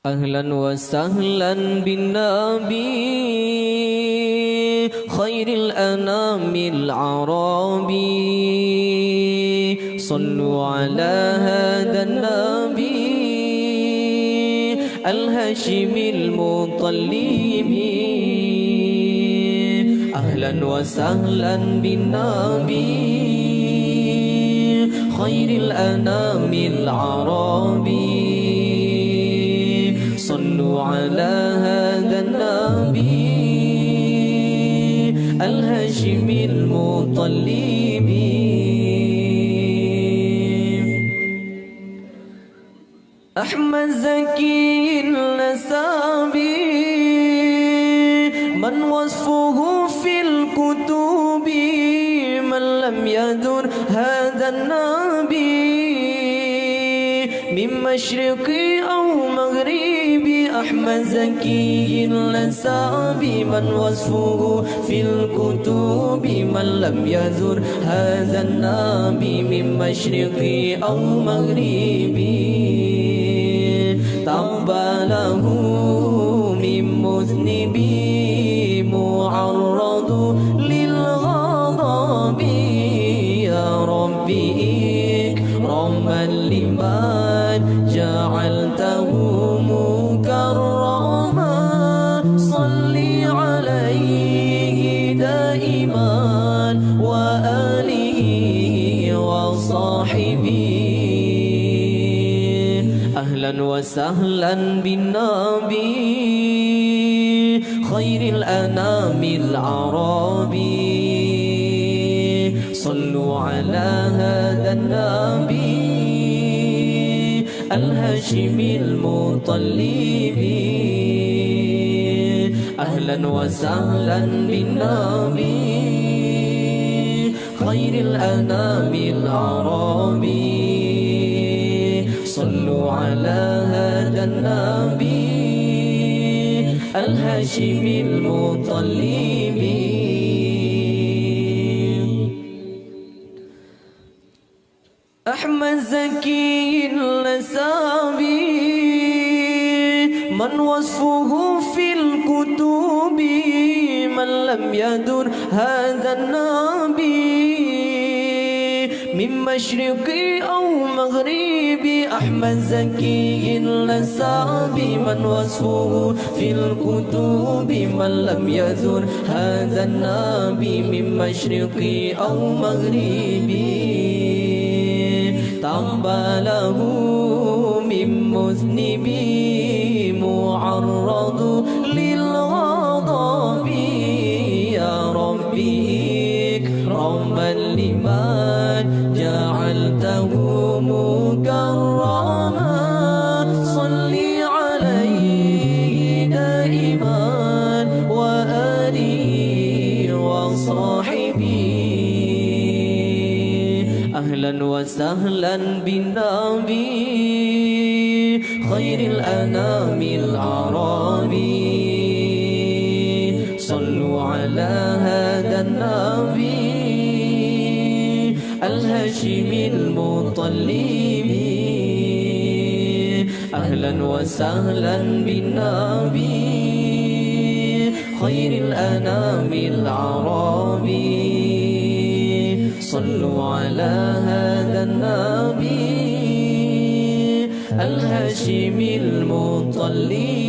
أهلا وسهلا بالنبي خير الأنام العربي. صلوا على هذا النبي الهاشمي المطلبي. أهلا وسهلا بالنبي خير الأنام العربي. صلوا على هذا النبي الهاشمي المطلبي. أحمد زكي النسابي من وصفه في الكتب من لم يدر هذا النبي من مشرقي أو مغربي. أحمد زكي النسابي من وصفه في الكتب من لم يزر هذا النبي من مشرقي أو مغربي. طبى له من مذنبي معرض للغضب. يا ربي إكراما لمن جعلته مكرما صل عليه دائما وآله وصحبه. أهلا وسهلا بالنبي خير الأنام العربي. صلوا على هذا النبي الهاشمي المطلبي. أهلا وسهلا بالنبي خير الأنام العربي. صلوا على هذا النبي الهاشمي المطلبي. أحمد زكي النسابي من وصفه في الكتب من لم يدر هذا النبي من مشرقي أو مغربي. أحمد زكي النسابي من وصفه في الكتب من لم يزر هذا النبي من مشرقي أو مغربي. طبى له من مذنبي معرض للغضب. يا ربي إكراما لمن جعلته مكرما صل عليه دائما وآله وصحبه. أهلا وسهلا بالنبي خير الأنام العربي. صلوا على هذا النبي الهاشمي المطلبي. أهلا وسهلا بالنبي خير الأنام العربي. صلوا على هذا النبي الهاشمي المطلبي.